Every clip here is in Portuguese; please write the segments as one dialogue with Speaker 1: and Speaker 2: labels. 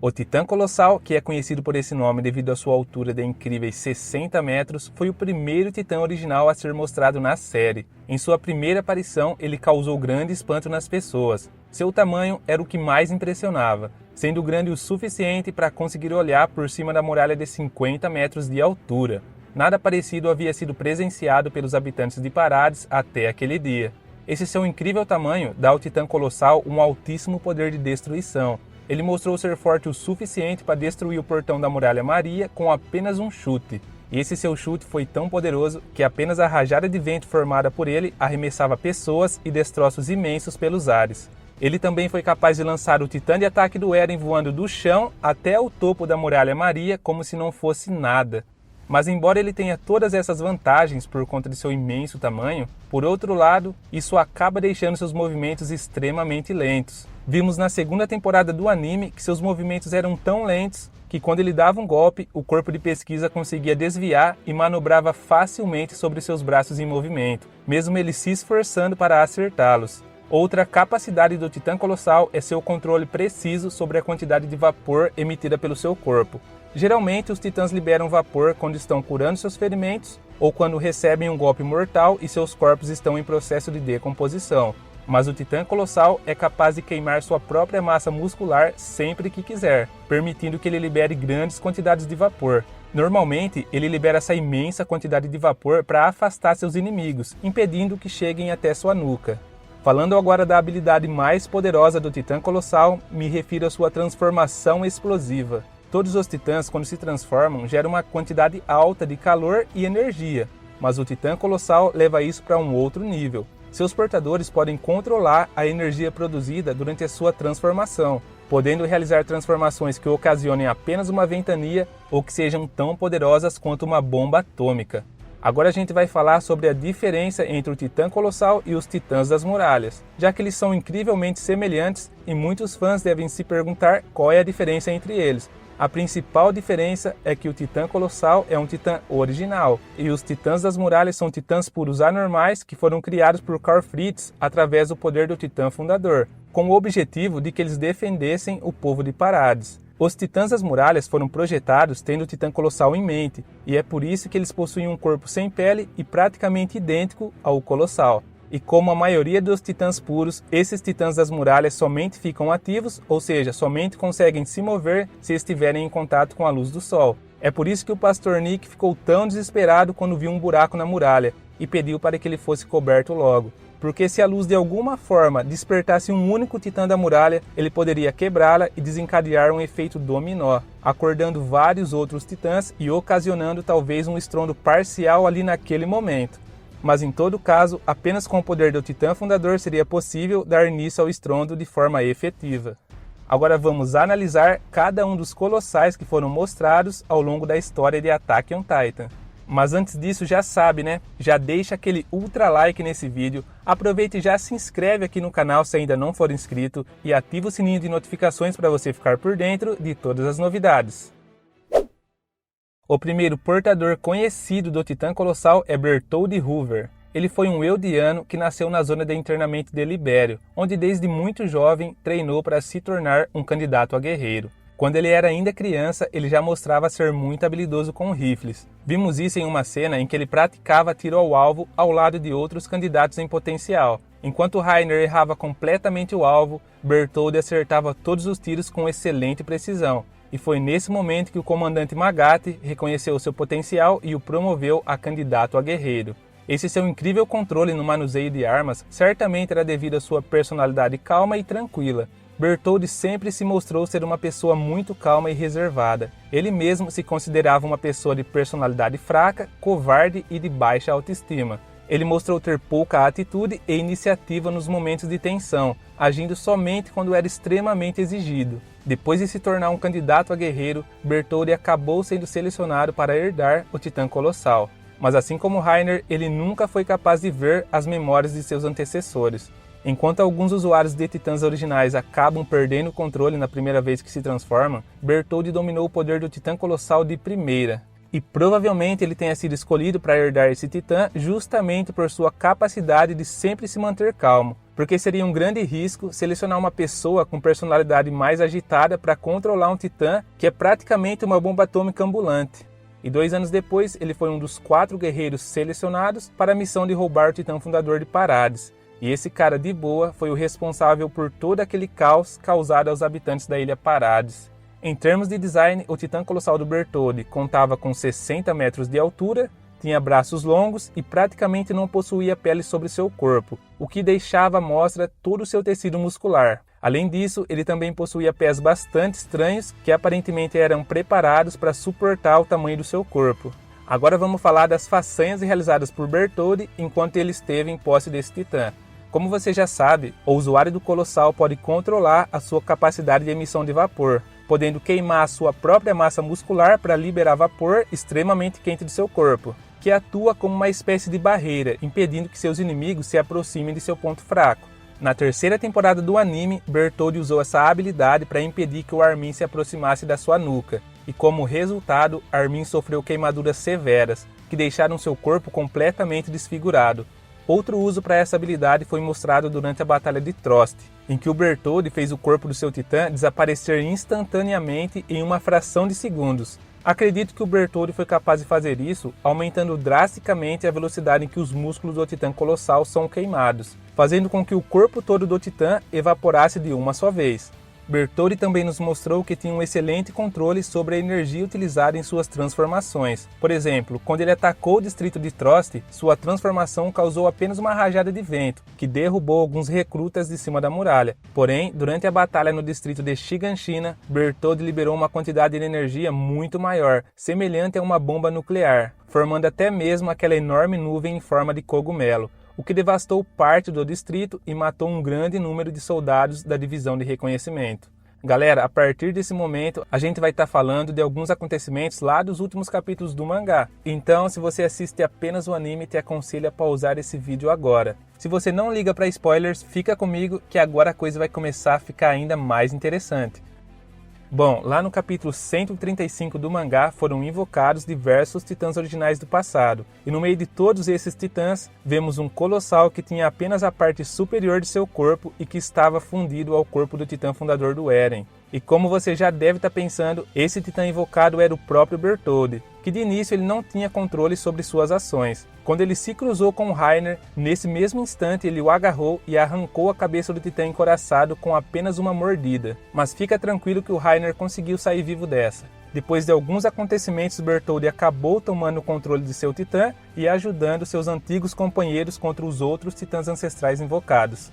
Speaker 1: O Titã Colossal, que é conhecido por esse nome devido à sua altura de incríveis 60 metros, foi o primeiro Titã original a ser mostrado na série. Em sua primeira aparição, ele causou grande espanto nas pessoas. Seu tamanho era o que mais impressionava, sendo grande o suficiente para conseguir olhar por cima da muralha de 50 metros de altura. Nada parecido havia sido presenciado pelos habitantes de Parades até aquele dia. Esse seu incrível tamanho dá ao Titã Colossal um altíssimo poder de destruição. Ele mostrou ser forte o suficiente para destruir o portão da Muralha Maria com apenas um chute. E esse seu chute foi tão poderoso que apenas a rajada de vento formada por ele arremessava pessoas e destroços imensos pelos ares. Ele também foi capaz de lançar o Titã de ataque do Eren voando do chão até o topo da Muralha Maria como se não fosse nada. Mas embora ele tenha todas essas vantagens por conta de seu imenso tamanho, por outro lado, isso acaba deixando seus movimentos extremamente lentos. Vimos na segunda temporada do anime que seus movimentos eram tão lentos que quando ele dava um golpe, o corpo de pesquisa conseguia desviar e manobrava facilmente sobre seus braços em movimento, mesmo ele se esforçando para acertá-los. Outra capacidade do Titã Colossal é seu controle preciso sobre a quantidade de vapor emitida pelo seu corpo. Geralmente, os titãs liberam vapor quando estão curando seus ferimentos ou quando recebem um golpe mortal e seus corpos estão em processo de decomposição. Mas o Titã Colossal é capaz de queimar sua própria massa muscular sempre que quiser, permitindo que ele libere grandes quantidades de vapor. Normalmente, ele libera essa imensa quantidade de vapor para afastar seus inimigos, impedindo que cheguem até sua nuca. Falando agora da habilidade mais poderosa do Titã Colossal, me refiro à sua transformação explosiva. Todos os titãs, quando se transformam, geram uma quantidade alta de calor e energia, mas o Titã Colossal leva isso para um outro nível. Seus portadores podem controlar a energia produzida durante a sua transformação, podendo realizar transformações que ocasionem apenas uma ventania ou que sejam tão poderosas quanto uma bomba atômica. Agora a gente vai falar sobre a diferença entre o Titã Colossal e os Titãs das Muralhas, já que eles são incrivelmente semelhantes e muitos fãs devem se perguntar qual é a diferença entre eles. A principal diferença é que o Titã Colossal é um Titã original, e os Titãs das Muralhas são titãs puros anormais que foram criados por Karl Fritz através do poder do Titã Fundador, com o objetivo de que eles defendessem o povo de Parades. Os Titãs das Muralhas foram projetados tendo o Titã Colossal em mente, e é por isso que eles possuem um corpo sem pele e praticamente idêntico ao Colossal. E como a maioria dos titãs puros, esses titãs das muralhas somente ficam ativos, ou seja, somente conseguem se mover se estiverem em contato com a luz do sol. É por isso que o pastor Nick ficou tão desesperado quando viu um buraco na muralha e pediu para que ele fosse coberto logo. Porque se a luz de alguma forma despertasse um único titã da muralha, ele poderia quebrá-la e desencadear um efeito dominó, acordando vários outros titãs e ocasionando talvez um estrondo parcial ali naquele momento. Mas em todo caso, apenas com o poder do Titã Fundador seria possível dar início ao estrondo de forma efetiva. Agora vamos analisar cada um dos colossais que foram mostrados ao longo da história de Attack on Titan. Mas antes disso já sabe, né? Já deixa aquele ultra like nesse vídeo, aproveita e já se inscreve aqui no canal se ainda não for inscrito e ativa o sininho de notificações para você ficar por dentro de todas as novidades. O primeiro portador conhecido do Titã Colossal é Bertholdt Hoover. Ele foi um Eldiano que nasceu na zona de internamento de Libério, onde desde muito jovem treinou para se tornar um candidato a guerreiro. Quando ele era ainda criança, ele já mostrava ser muito habilidoso com rifles. Vimos isso em uma cena em que ele praticava tiro ao alvo ao lado de outros candidatos em potencial. Enquanto Reiner errava completamente o alvo, Bertholdt acertava todos os tiros com excelente precisão. E foi nesse momento que o comandante Magatti reconheceu seu potencial e o promoveu a candidato a guerreiro. Esse seu incrível controle no manuseio de armas certamente era devido à sua personalidade calma e tranquila. Bertholdt sempre se mostrou ser uma pessoa muito calma e reservada. Ele mesmo se considerava uma pessoa de personalidade fraca, covarde e de baixa autoestima. Ele mostrou ter pouca atitude e iniciativa nos momentos de tensão, agindo somente quando era extremamente exigido. Depois de se tornar um candidato a guerreiro, Bertholdt acabou sendo selecionado para herdar o Titã Colossal. Mas assim como Reiner, ele nunca foi capaz de ver as memórias de seus antecessores. Enquanto alguns usuários de titãs originais acabam perdendo o controle na primeira vez que se transformam, Bertholdt dominou o poder do Titã Colossal de primeira. E provavelmente ele tenha sido escolhido para herdar esse titã justamente por sua capacidade de sempre se manter calmo. porque seria um grande risco selecionar uma pessoa com personalidade mais agitada para controlar um titã que é praticamente uma bomba atômica ambulante. E 2 anos depois, ele foi um dos 4 guerreiros selecionados para a missão de roubar o titã fundador de Parades. E esse cara de boa foi o responsável por todo aquele caos causado aos habitantes da ilha Parades. Em termos de design, o titã colossal do Bertholdt contava com 60 metros de altura, tinha braços longos e praticamente não possuía pele sobre seu corpo, o que deixava à mostra todo o seu tecido muscular. Além disso, ele também possuía pés bastante estranhos que aparentemente eram preparados para suportar o tamanho do seu corpo. Agora vamos falar das façanhas realizadas por Bertholdt enquanto ele esteve em posse desse titã. Como você já sabe, o usuário do Colossal pode controlar a sua capacidade de emissão de vapor, podendo queimar a sua própria massa muscular para liberar vapor extremamente quente do seu corpo, que atua como uma espécie de barreira, impedindo que seus inimigos se aproximem de seu ponto fraco. Na 3ª temporada do anime, Bertholdt usou essa habilidade para impedir que o Armin se aproximasse da sua nuca, e como resultado, Armin sofreu queimaduras severas, que deixaram seu corpo completamente desfigurado. Outro uso para essa habilidade foi mostrado durante a Batalha de Trost, em que o Bertholdt fez o corpo do seu titã desaparecer instantaneamente em uma fração de segundos. Acredito que o Bertholdt foi capaz de fazer isso aumentando drasticamente a velocidade em que os músculos do titã colossal são queimados, fazendo com que o corpo todo do titã evaporasse de uma só vez. Bertholdt também nos mostrou que tinha um excelente controle sobre a energia utilizada em suas transformações. Por exemplo, quando ele atacou o distrito de Trost, sua transformação causou apenas uma rajada de vento, que derrubou alguns recrutas de cima da muralha. Porém, durante a batalha no distrito de Shiganshina, Bertholdt liberou uma quantidade de energia muito maior, semelhante a uma bomba nuclear, formando até mesmo aquela enorme nuvem em forma de cogumelo, o que devastou parte do distrito e matou um grande número de soldados da divisão de reconhecimento. Galera, a partir desse momento, a gente vai estar falando de alguns acontecimentos lá dos últimos capítulos do mangá. Então, se você assiste apenas o anime, te aconselho a pausar esse vídeo agora. Se você não liga para spoilers, fica comigo que agora a coisa vai começar a ficar ainda mais interessante. Bom, lá no capítulo 135 do mangá foram invocados diversos titãs originais do passado, e no meio de todos esses titãs, vemos um colossal que tinha apenas a parte superior de seu corpo e que estava fundido ao corpo do titã fundador do Eren. E como você já deve estar pensando, esse titã invocado era o próprio Bertholdt, que de início ele não tinha controle sobre suas ações. Quando ele se cruzou com o Reiner, nesse mesmo instante ele o agarrou e arrancou a cabeça do titã encouraçado com apenas uma mordida. Mas fica tranquilo que o Reiner conseguiu sair vivo dessa. Depois de alguns acontecimentos, Bertholdt acabou tomando o controle de seu titã e ajudando seus antigos companheiros contra os outros titãs ancestrais invocados.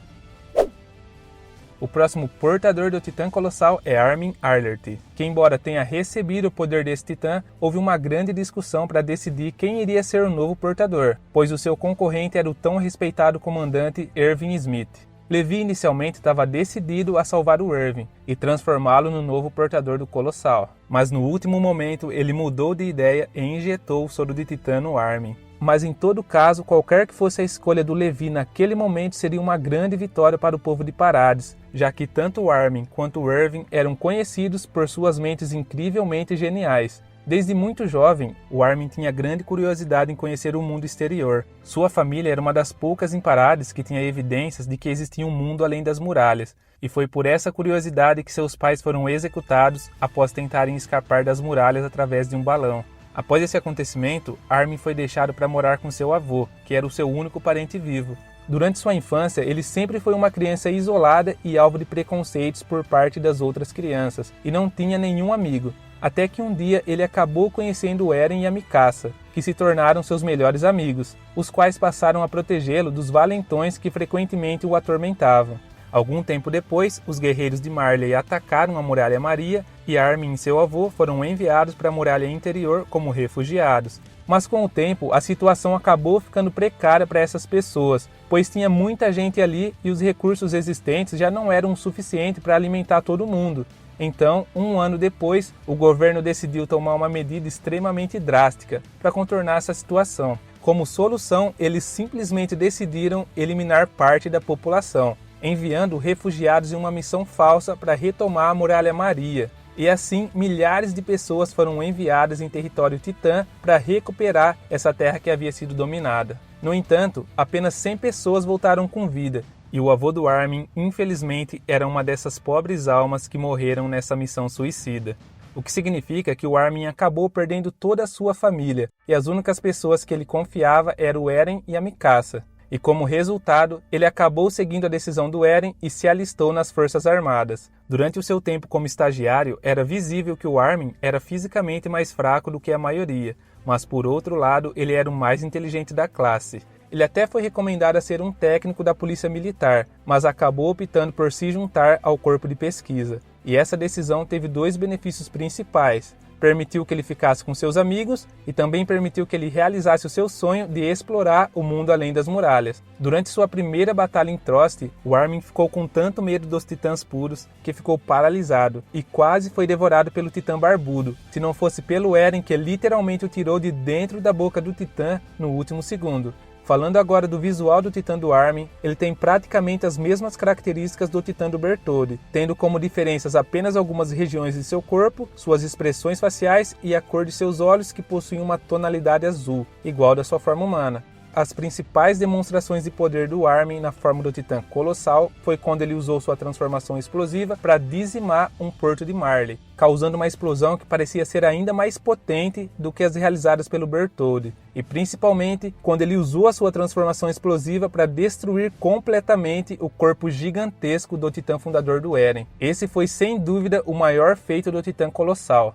Speaker 1: O próximo portador do titã colossal é Armin Arlert, que embora tenha recebido o poder desse titã, houve uma grande discussão para decidir quem iria ser o novo portador, pois o seu concorrente era o tão respeitado comandante Erwin Smith. Levi inicialmente estava decidido a salvar o Erwin e transformá-lo no novo portador do colossal, mas no último momento ele mudou de ideia e injetou o soro de titã no Armin. Mas em todo caso, qualquer que fosse a escolha do Levi naquele momento seria uma grande vitória para o povo de Parades, já que tanto o Armin quanto o Erwin eram conhecidos por suas mentes incrivelmente geniais. Desde muito jovem, o Armin tinha grande curiosidade em conhecer o mundo exterior. Sua família era uma das poucas em Parades que tinha evidências de que existia um mundo além das muralhas, e foi por essa curiosidade que seus pais foram executados após tentarem escapar das muralhas através de um balão. Após esse acontecimento, Armin foi deixado para morar com seu avô, que era o seu único parente vivo. Durante sua infância, ele sempre foi uma criança isolada e alvo de preconceitos por parte das outras crianças, e não tinha nenhum amigo. Até que um dia ele acabou conhecendo o Eren e a Mikasa, que se tornaram seus melhores amigos, os quais passaram a protegê-lo dos valentões que frequentemente o atormentavam. Algum tempo depois, os guerreiros de Marley atacaram a Muralha Maria e Armin e seu avô foram enviados para a Muralha Interior como refugiados. Mas com o tempo, a situação acabou ficando precária para essas pessoas, pois tinha muita gente ali e os recursos existentes já não eram o suficiente para alimentar todo mundo. Então, um ano depois, o governo decidiu tomar uma medida extremamente drástica para contornar essa situação. Como solução, eles simplesmente decidiram eliminar parte da população, enviando refugiados em uma missão falsa para retomar a Muralha Maria. E assim, milhares de pessoas foram enviadas em território titã para recuperar essa terra que havia sido dominada. No entanto, apenas 100 pessoas voltaram com vida, E o avô do Armin, infelizmente, era uma dessas pobres almas que morreram nessa missão suicida. O que significa que o Armin acabou perdendo toda a sua família, e as únicas pessoas que ele confiava eram o Eren e a Mikasa. E como resultado, ele acabou seguindo a decisão do Eren e se alistou nas Forças Armadas. Durante o seu tempo como estagiário, era visível que o Armin era fisicamente mais fraco do que a maioria, mas por outro lado, ele era o mais inteligente da classe. Ele até foi recomendado a ser um técnico da polícia militar, mas acabou optando por se juntar ao corpo de pesquisa. E essa decisão teve dois benefícios principais. Permitiu que ele ficasse com seus amigos e também permitiu que ele realizasse o seu sonho de explorar o mundo além das muralhas. Durante sua primeira batalha em Trost, o Armin ficou com tanto medo dos titãs puros que ficou paralisado e quase foi devorado pelo titã barbudo, se não fosse pelo Eren que literalmente o tirou de dentro da boca do titã no último segundo. Falando agora do visual do Titã do Armin, ele tem praticamente as mesmas características do Titã do Bertholdt, tendo como diferenças apenas algumas regiões de seu corpo, suas expressões faciais e a cor de seus olhos que possuem uma tonalidade azul, igual da sua forma humana. As principais demonstrações de poder do Armin na forma do Titã Colossal foi quando ele usou sua transformação explosiva para dizimar um porto de Marley, causando uma explosão que parecia ser ainda mais potente do que as realizadas pelo Bertholdt, e principalmente quando ele usou a sua transformação explosiva para destruir completamente o corpo gigantesco do Titã fundador do Eren. Esse foi sem dúvida o maior feito do Titã Colossal.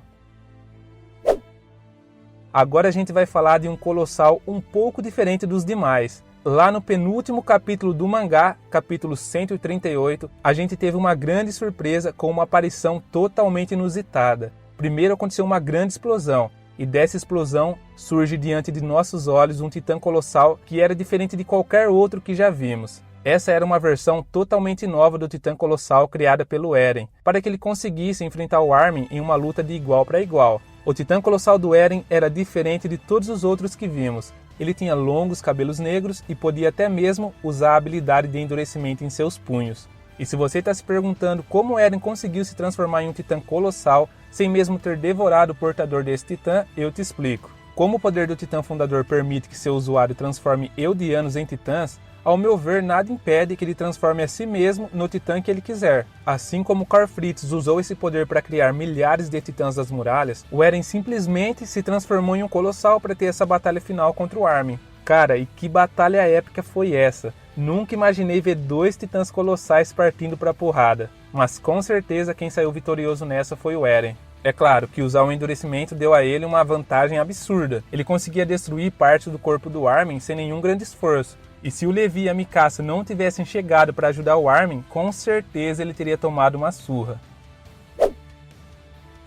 Speaker 1: Agora a gente vai falar de um Colossal um pouco diferente dos demais. Lá no penúltimo capítulo do mangá, capítulo 138, a gente teve uma grande surpresa com uma aparição totalmente inusitada. Primeiro aconteceu uma grande explosão, e dessa explosão surge diante de nossos olhos um Titã Colossal que era diferente de qualquer outro que já vimos. Essa era uma versão totalmente nova do Titã Colossal criada pelo Eren, para que ele conseguisse enfrentar o Armin em uma luta de igual para igual. O Titã Colossal do Eren era diferente de todos os outros que vimos. Ele tinha longos cabelos negros e podia até mesmo usar a habilidade de endurecimento em seus punhos. E se você está se perguntando como Eren conseguiu se transformar em um Titã Colossal sem mesmo ter devorado o portador desse Titã, eu te explico. Como o poder do Titã Fundador permite que seu usuário transforme Eldianos em Titãs, ao meu ver, nada impede que ele transforme a si mesmo no Titã que ele quiser. Assim como Karl Fritz usou esse poder para criar milhares de Titãs das muralhas, o Eren simplesmente se transformou em um Colossal para ter essa batalha final contra o Armin. Cara, e que batalha épica foi essa? Nunca imaginei ver dois Titãs Colossais partindo para a porrada. Mas com certeza quem saiu vitorioso nessa foi o Eren. É claro que usar o endurecimento deu a ele uma vantagem absurda. Ele conseguia destruir parte do corpo do Armin sem nenhum grande esforço. E se o Levi e a Mikasa não tivessem chegado para ajudar o Armin, com certeza ele teria tomado uma surra.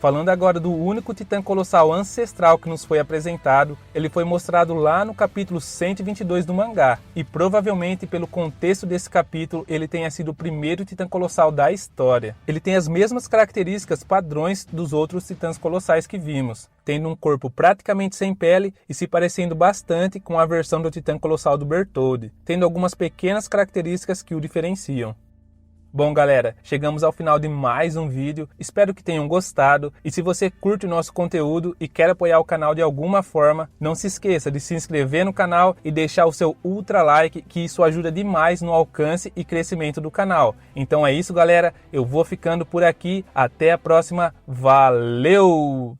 Speaker 1: Falando agora do único Titã Colossal ancestral que nos foi apresentado, ele foi mostrado lá no capítulo 122 do mangá, e provavelmente pelo contexto desse capítulo ele tenha sido o primeiro Titã Colossal da história. Ele tem as mesmas características padrões dos outros Titãs Colossais que vimos, tendo um corpo praticamente sem pele e se parecendo bastante com a versão do Titã Colossal do Bertholdt, tendo algumas pequenas características que o diferenciam. Bom galera, chegamos ao final de mais um vídeo, espero que tenham gostado e se você curte o nosso conteúdo e quer apoiar o canal de alguma forma, não se esqueça de se inscrever no canal e deixar o seu ultra like, que isso ajuda demais no alcance e crescimento do canal. Então é isso galera, eu vou ficando por aqui, até a próxima, valeu!